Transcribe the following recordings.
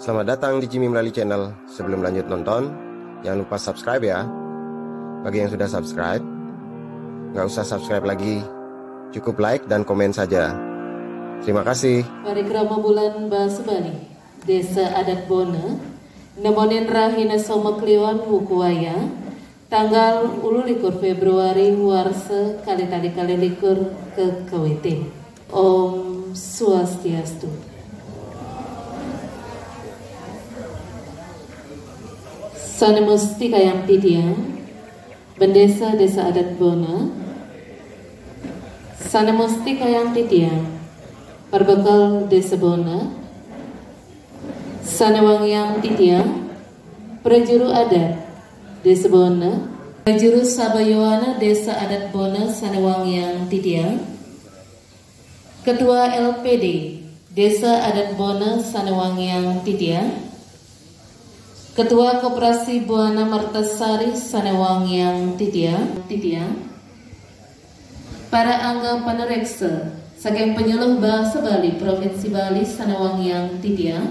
Selamat datang di Jimmy Melali Channel. Sebelum lanjut nonton, jangan lupa subscribe ya. Bagi yang sudah subscribe, nggak usah subscribe lagi, cukup like dan komen saja. Terima kasih. Parikrama bulan Basebani, Desa Adat Bona, Nemonin Rahina Soma Kliwan Wukuaya, tanggal 12 Februari Warse kali likur ke KWT. Om Swastiastu. Sane Musti Kayang Tidiang, Bendesa Desa Adat Bona, Sane Musti Kayang Tidiang, Parbekal Desa Bona, Sane Wangyang Tidiang, Prajuru Adat Desa Bona, Prajuru Sabayoana Desa Adat Bona, Sane Wangyang Tidiang, Ketua LPD Desa Adat Bona, Sane Wangyang Tidiang, Ketua Koperasi Buana Martasari Sanewangyang Tidiang, para angga panereksa saking penyuluh bahasa Bali Provinsi Bali Sanewangyang Tidiang,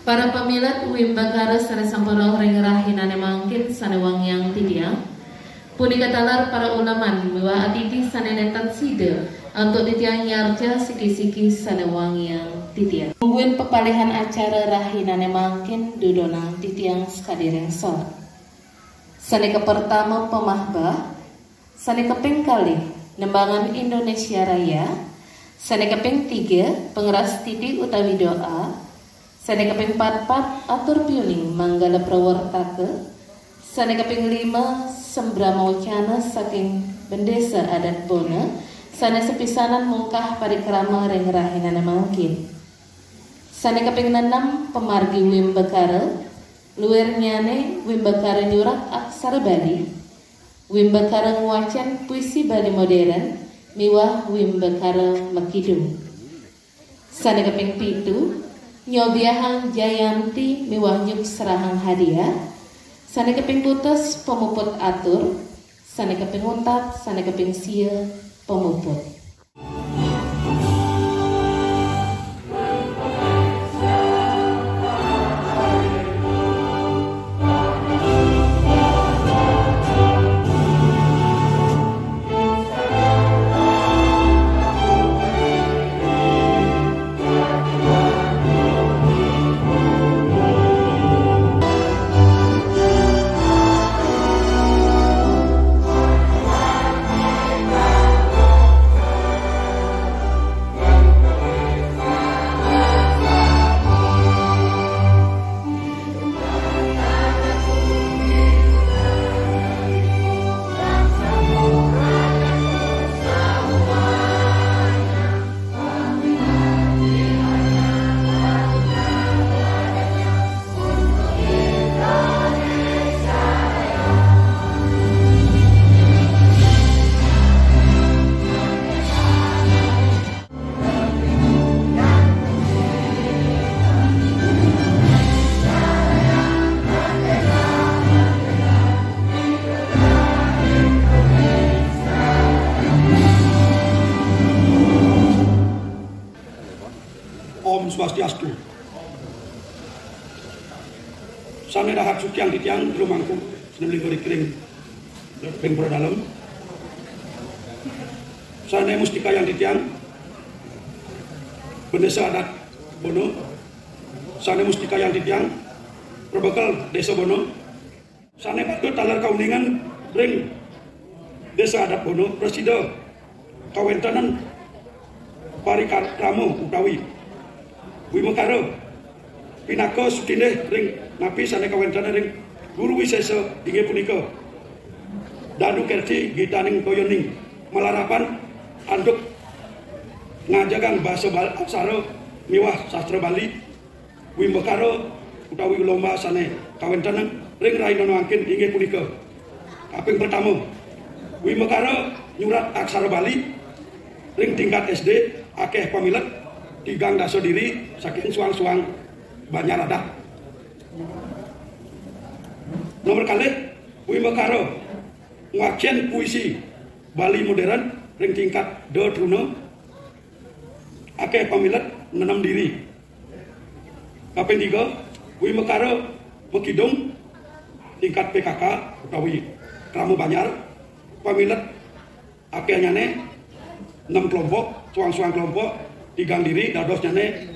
para pemilat Wimbagara Sane Samporo Rengerahina Nemangkin Sanewangyang Tidiang, punika talar para ulaman miwa atiti sanenetan sida untuk ditiang nyarja siki-siki Sanewangyang Tidiang. Tungguin pepalihan acara Rahina Nemangkin dudonang titiang skadireng sor. Sane pertama pemahbah, sane keping kali nembangan Indonesia Raya, sane keping 3 pengeras titi utawi doa, sane keping 4 atur piuning manggala prawartake, sane keping 5 sembramaucana saking Bendesa Adat Bona, sane sepisanan mungkah parikrama Rengerahina Nemangkin. Sane keping 6 pemargi Wimbakara, luwer nyane Wimbakara nyurat aksara Bali, Wimbakara nguacan puisi Bali modern, miwah Wimbakara Makidung. Sane keping 7 nyobiahang Jayanti miwah nyuk serahang hadiah, sane keping putus pemuput atur, sane keping untap, sane keping sia pemuput. Om Swastiastu. Sane dahat sukiang titiang rumangku seneng libur kering ping pro dalem. Sane mustika yang titiang Bendesa Adat Bono, sane mustika yang titiang Perbekal Desa Bono, sane patut talar kauningan ring Desa Adat Bono Presida Kawentanan Parikrama utawi Wimakara pinaka sutine ring napi sane kawentana ring guru wisesa inggih punika Danu Kerti Gitaning Koyoning melarapan anduk ngajagang basa aksara miwah sastra Bali Wimakara utawi lomba sane kawentana ring Rahina Nemangkin inggih punika kaping pertama Wimakara nyurat aksara Bali ring tingkat SD akeh pamilet tigang daso diri saking suang-suang Banyaradak. Nomor kali Wimakara ngwacian puisi Bali modern ring tingkat 2 Truno akeh pamilet 6 diri Kaping 3, wi mekara mekidung tingkat PKK utawi Kramu Banyar pamilet akeanyane 6 kelompok, suang-suang kelompok tigang diri dados nyane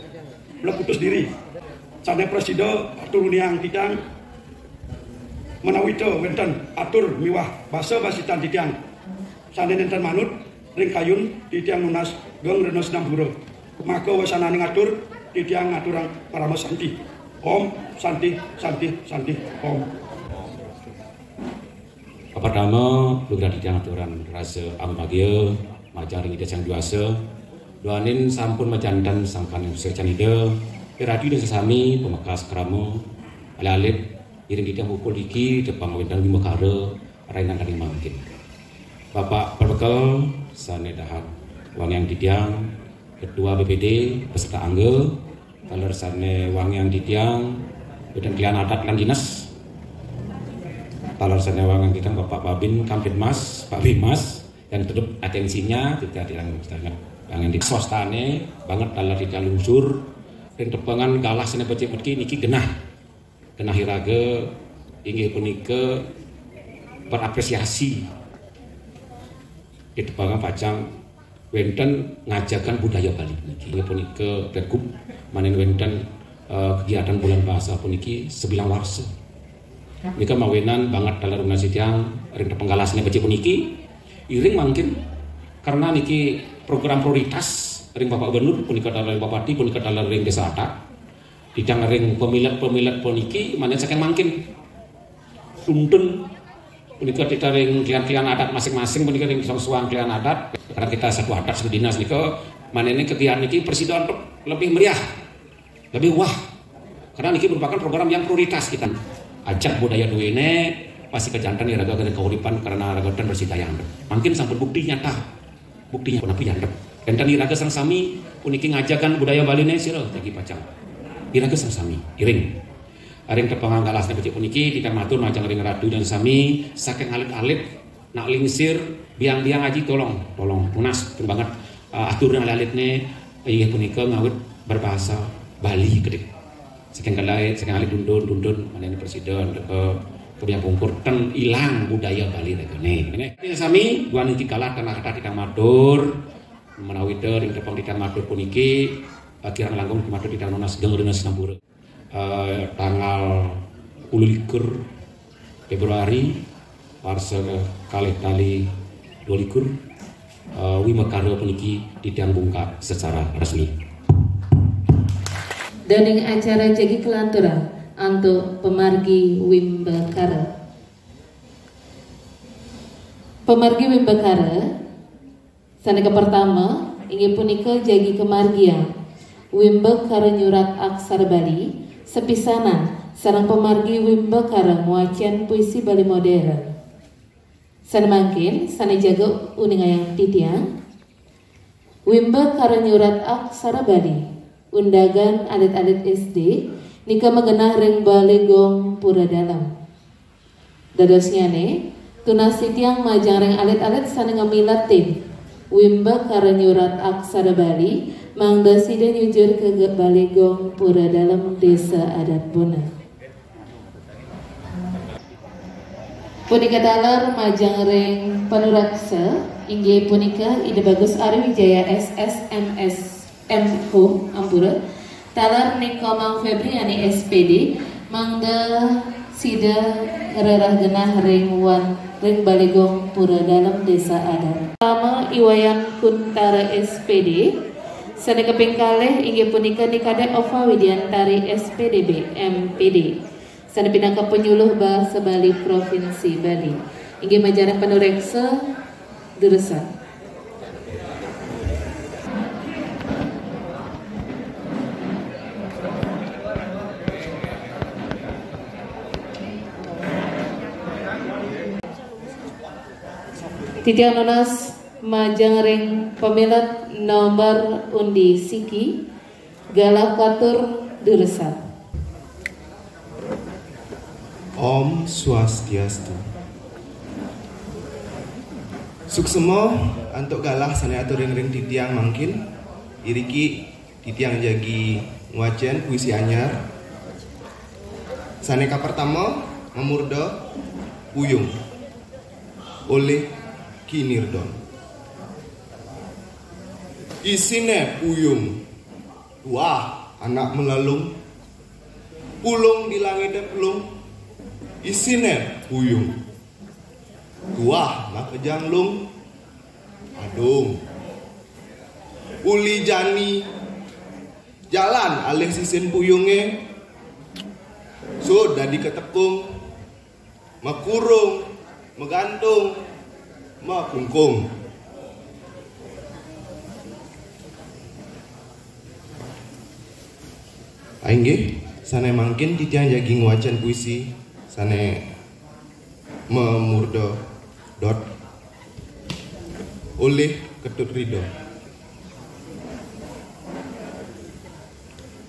meleputus diri. Sane presida turuniang titiang menawito wenten atur miwah basa basitan titiang. Sane nenten manut ring kayun titiang nunas geng renos nambura. Maka wasanane ngatur titiang ngaturang parama santi. Om santi santi santi om. Pertama, lugra titiang aturan rasa ambagya majaring ida sang biasa. Doanin sampun majandan sangkan secan ida. Iradi dan sesami pemakas kramo alit iring kita mukul iki depan wendan lima kare rainan kali mangkin. Bapak perbekal sane dahat wang yang ditiang ketua BPD beserta angge kaler sane wang yang ditiang dan kalian adat lan dinas kaler sane wang yang ditiang Bapak Babin Kampit Mas Pak Bimas yang tetap atensinya tidak dilang yang di swastane banget kaler tidak lungsur dan tepangan galah sene becik medki niki genah iraga inggih punika berapresiasi di tepangan pacang wenten ngajakan budaya Bali niki inggih punika Pergub manen wenten kegiatan bulan bahasa puniki sebilang warsa nika mawenan banget dalam nasi tiang ring tepenggalah sene becik puniki iring mungkin karena niki program prioritas ring Bapak Gubernur punika dalam Bupati punika dalam ring desa adat didang ring pemilat puniki manen saking mangkin tuntun punika kita ring klian adat masing-masing punika ring suang klian adat karena kita satu adat satu dinas nika manene kegiatan niki presiden lebih meriah lebih wah karena niki merupakan program yang prioritas kita ajak budaya duwene pasti kejantan iraga kena kauripan karena iraga dan bersih daya mungkin sampun bukti nyata buktinya pun apa yang dan iraga sang sami puniki ngajakan budaya Bali ne sira lagi pacang iraga sang sami iring aring tepangang galasna becik puniki kita matur macang ring radu dan sami saking alit-alit nak lingsir biang-biang aji tolong tunas pun banget atur alit-alitne inggih punika ngawit berbahasa Bali gede saking alit dundun manene presiden kebiang pungkur ten ilang budaya Bali regane sami gua niki kalah tanah kata kita matur menawi ing tepang kita matur puniki kirang langkung matur kita nonas geng renes nambura tanggal 22 Februari warsa kalih kali 22 wimekara puniki didang bungkak secara resmi daning acara jagi kelanturan untuk pemargi Wimbakara. Pemargi Wimbakara saneka pertama inggih punika jagi kemargian Wimbakara nyurat aksara Bali sepisanan sareng pemargi Wimbakara muacian puisi Bali modern. Sanemangkin sane jaga uningayang titiang Wimbakara nyurat aksara Bali undagan alit-alit SD nika mengenah ring balegong pura dalam. Dadosnya ne tunas tiang majang ring alit-alit sana ngamilatin Wimbakara nyurat aksara Bali mangda sida nyujur ke balegong pura dalam desa adat Bona. Punika talar majang ring panuraksa inggih punika Ide Bagus Ari Wijaya SSMS M Home Ampura talar Niko Mang Febriani SPD mangda sida rerah genah ring balegong pura dalam desa adat. Pertama Iwayan Kuntara SPD sana keping kalih inggih punika Nikade Ova Widiantari SPDB MPD sana pinangka penyuluh bahasa Bali Provinsi Bali inggih majarang panureksa Duresa. Titiang nonas majang ring pemilat nomor undi siki galah katur Duresa. Om Swastiastu. Suksemo antuk galah sane atur ring titiang mangkin iriki titiang jagi nguajen puisi anyar. Saneka pertama Mamurda Puyung oleh Ki Nirdon. Isine puyung, wah anak melalung, pulung di langit pelung. Isine puyung, wah mak kejanglung, adung. Uli jani, jalan alih sisin puyunge, so dadi ketepung, makurung, megantung, makungkung. Aingge, sana mangkin titiang jaging wacan puisi, sana Mamurda dot oleh Ketut Ridho.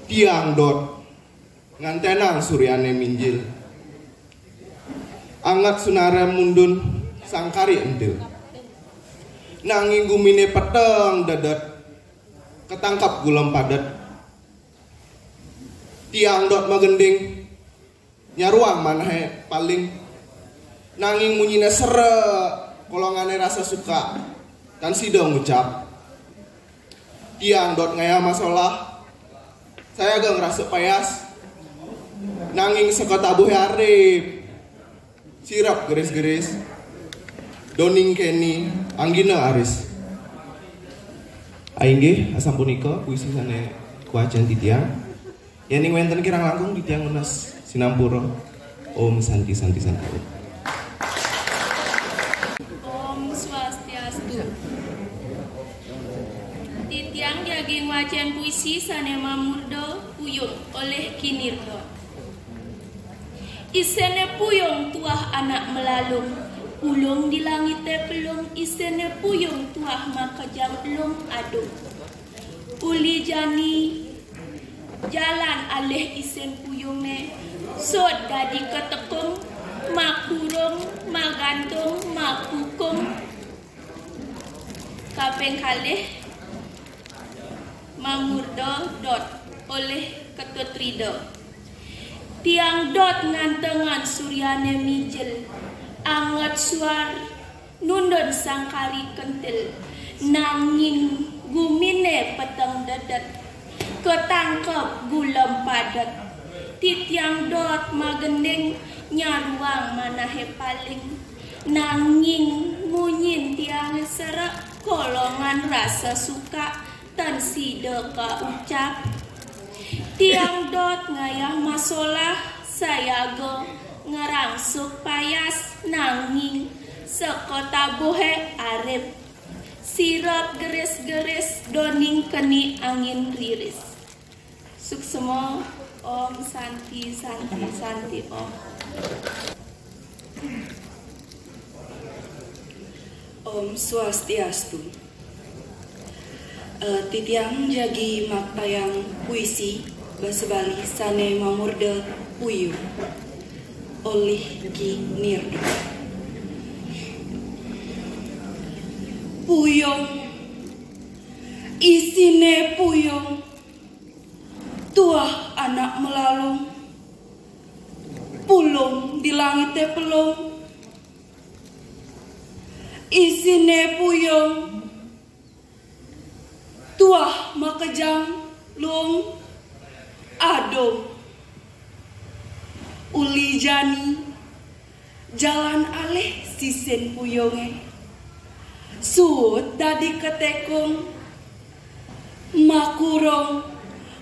Tiang dot ngantenang suryane minjil, angat sunara mundun sangkari entil, nanging gumine peteng dadat, ketangkap gulam padat. Tiang dot magending nyaruang manahe paling, nanging munyine sere kolongane rasa suka kan sidong ngucap. Tiang dot ngaya masalah, saya agak ngerasa payas, nanging sekota buhe arif sirap geris-geris doning keni anggina aris. Aingge asam punika puisi sane kuajan titiang yang wenten kirang langkung di tiang unas sinampura. Om Santi Santi Santi. Om Swastiastu. Di tiang jaging wajan puisi sane Mamurda Puyung oleh Ki Nirdon. Isene puyung tuah anak melalung, pulung di langit pelung. Isene puyung tuah makajang pelung adung. Uli jani jalan alih isen puyungne, sod dadi ketekung, makurung, magantung, makukung. Kaping kalih Mamurda dot oleh Ketut Ridho. Tiang dot ngantengan suryane mijil, anget suar nundun sangkari kentil, nanging gumine peteng dedet, ketangkep gulam padat. Titiang dot magending nyaruang manahe paling, nanging munyin tiang serak kolongan rasa suka tan sideka ucap. Tiang dot ngayah masalah, saya go ngerangsuk payas, nanging sekota bohe arep sirap geris-geris doning keni angin riris. Suksemo. Om Santi Santi Santi Om. Om Swastiastu. Titiang jagi maktayang puisi basebali sane Mamurda Puyung oleh Ki Nirdon. Puyung, isine puyung, tuah anak melalung, pulung di langit pelung. Isine puyung, tuah makejang lung adung. Uli jani jalan alih sisen puyunge, sud dadi ketekung, makurung,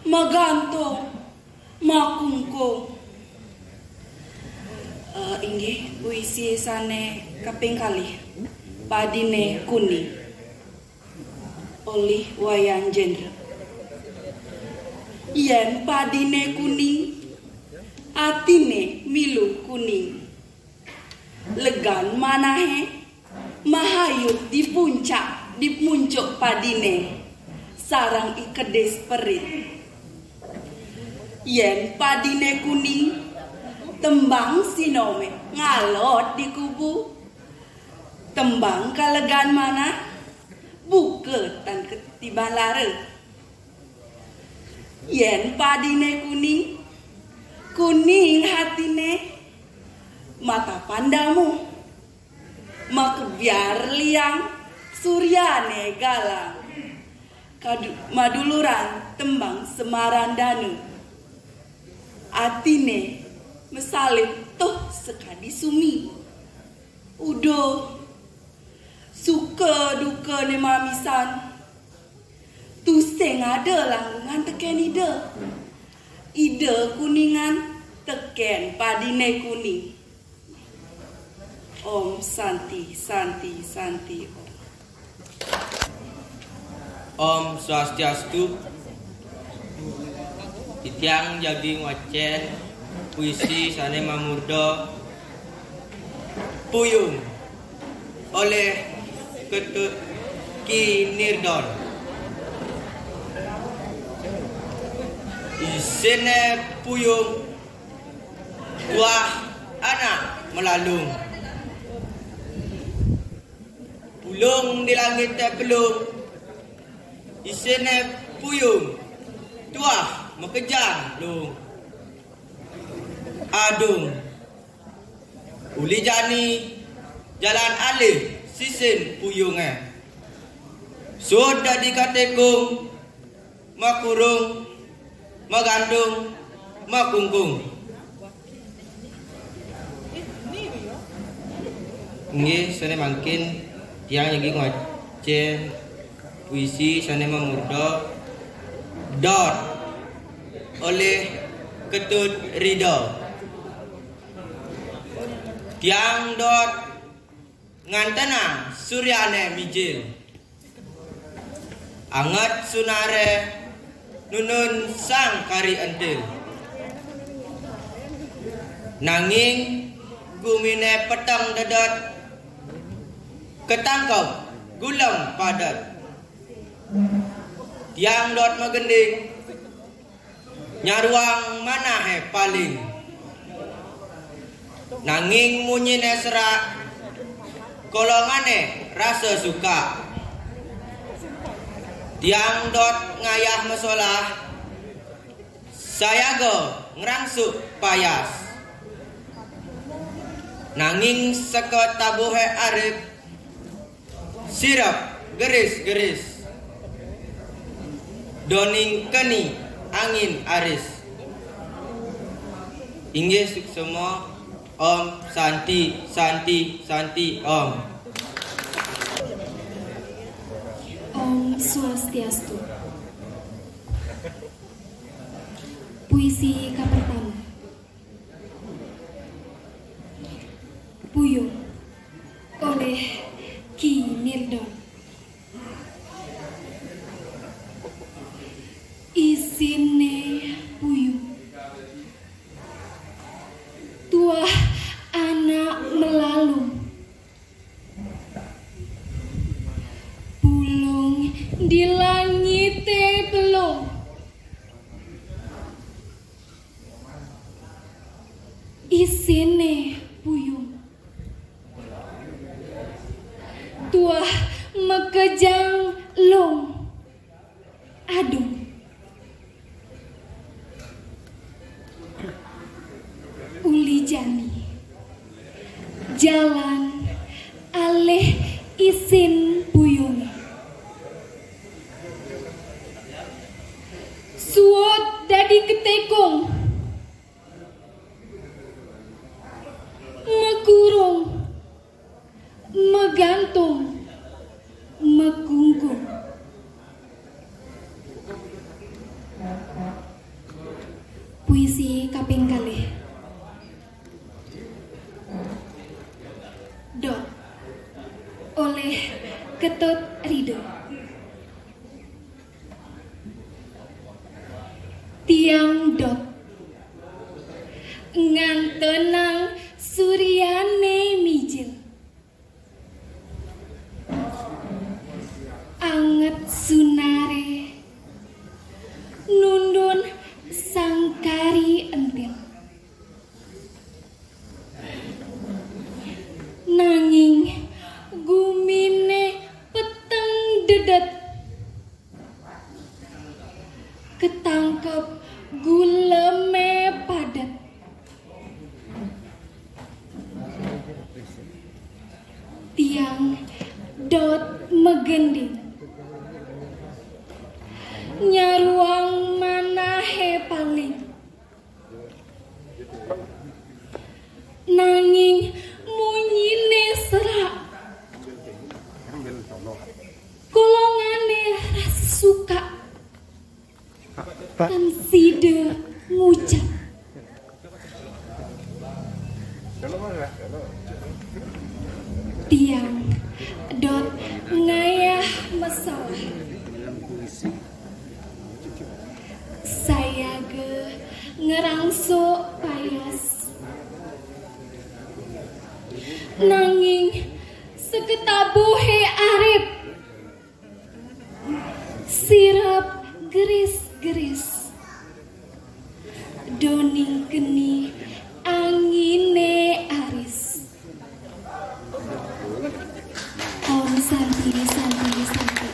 magantung, makungkung. Inggih puisi sane kaping kalih Padine Kuning oleh Wayan Jendra. Yen padine kuning, atine milu kuning, legan manahe mahayut di puncak di muncuk padine, sarang ikedes perit. Yen padine kuning, tembang sinome ngalot di kubu, tembang kalegan mana buke tan ketiban lara. yen padine kuning, kuning hatine, mata pandamu, makebiar liang, suryane galang, maduluran tembang semaran danu, atine mesalin tuh sekadi sumi, udo, suka duka ne mamisan, tuseng ada langgungan teken ide kuningan teken padine kuning. Om Santi Santi Santi Om. Om Swastiastu. Titiang jaging wacen puisi sane mamurdo puyung oleh Ketut Kinirdon. Isine puyung buah anak melalung, pulung di langit pelung. Isine puyung tuah mekejang lung, adung uli jani jalan alih sisin puyungnya, sudah dikatekung makurung magandung makungkung. Nggih sane mangkin tiang nyegi ngocen puisi sane mamurdo dot oleh Ketut Ridho. Tiang dot ngantena suryane mijil, anget sunare nunun sang kari entil, nanging gumine petang dedet, ketangkap gulang padat. Tiang dot magending nyaruang mana he paling, nanging munyine serak kolongane rasa suka. Tiang dot ngayah mesolah saya go ngerangsuk payas, nanging sekot tabuhe arif sirap geris-geris, doning keni angin aris. Inggih suksema Om Santi Santi Santi Om. Om Swastiastu. Puisi pertama. Puyung oleh Kinirdon. Isine puyung, tuah anak melalung, pulung di langit belum, isine puyung, tuah mekejang long, adung. Uli jani jalan aleh isin puyung, suot dadi ketekung, mekurung megantung mekungkung. Puisi kaping kalih. Dot oleh Ketut Ridho. Tiang dot ngantenang suryane mijil, anget sunare nundun sangkari entil, nanging gumine peteng dedet, ketangkep guleme padat. Tiang dot megending, nyaruang manahe paling, nanging munyine serak, golongane rasa suka, kan side ngucap. Tiang dot ngayah masalah, saya ge ngerangso payas, nanging seketabuhe arep, sirap geris-geris, doning geni angine aris. Om Santi Santi Santi.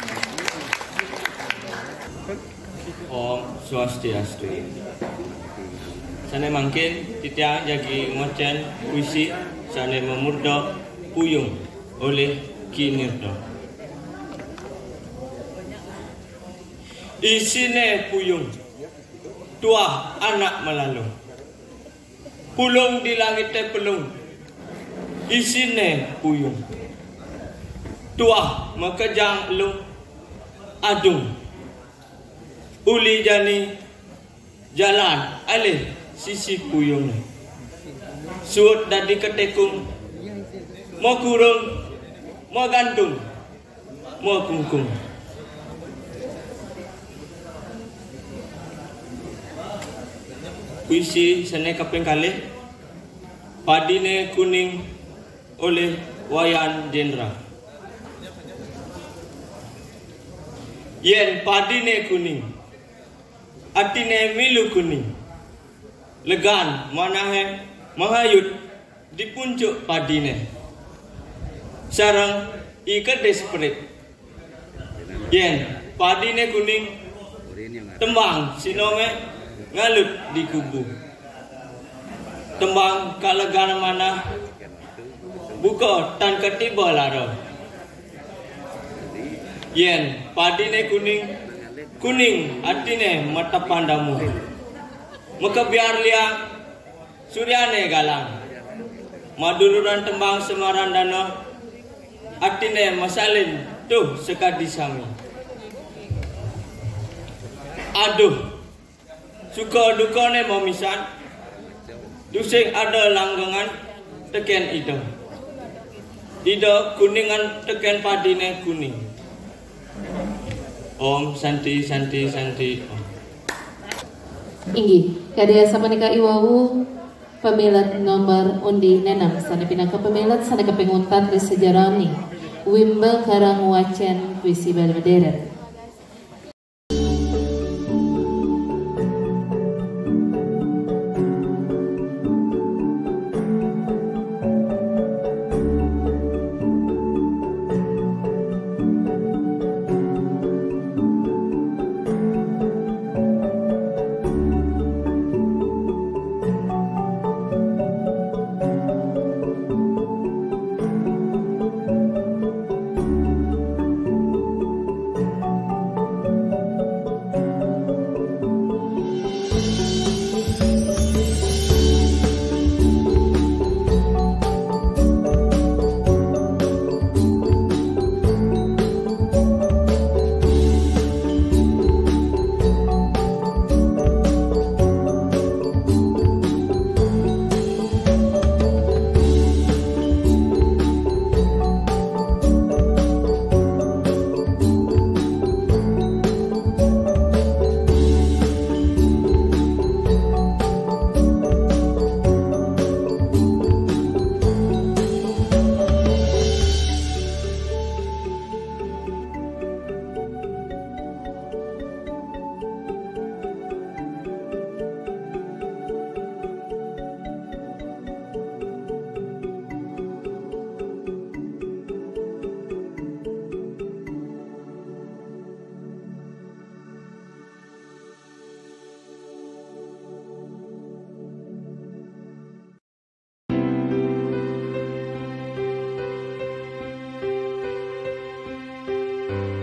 Om Swastiastu. Sane mangkin titiang jagi ngocen puisi sane memurdo puyung oleh Kinirdo. Isine puyung tua anak melalu, pulung di langit pelung. Isine puyung tua makejang lu adung, uli jani jalan alih sisi puyung, suut dadi ketekung, mau kurung, mau gantung, mau kungkung. Puisi sene kaping kalih, padine kuning oleh Wayan Jendra. Yen padine kuning, atine milu kuning, legan manahe mahayut di puncuk padine, sarang ikedes perit. Yen padine kuning, tembang sinome ngalut di kubu, tembang kalegan mana buka tan ketiba laro. Yen padine kuning, kuning artine mata pandamu, maka biar liang suryane galang, maduluran tembang semaran dano artine masalin tuh sekadi sami. Aduh, suka dukane mamisan, dusing ada langgangan teken ida, ida kuningan teken padine kuning. Om Santi Santi Santi Om. Inggih, kadaya sapunika iwau pemilat nomor undi nenam sana pinaka pemilat sana kepenguntan di sejarah ni Wimba Karang Wacen Puisi Belvedere. Thank you.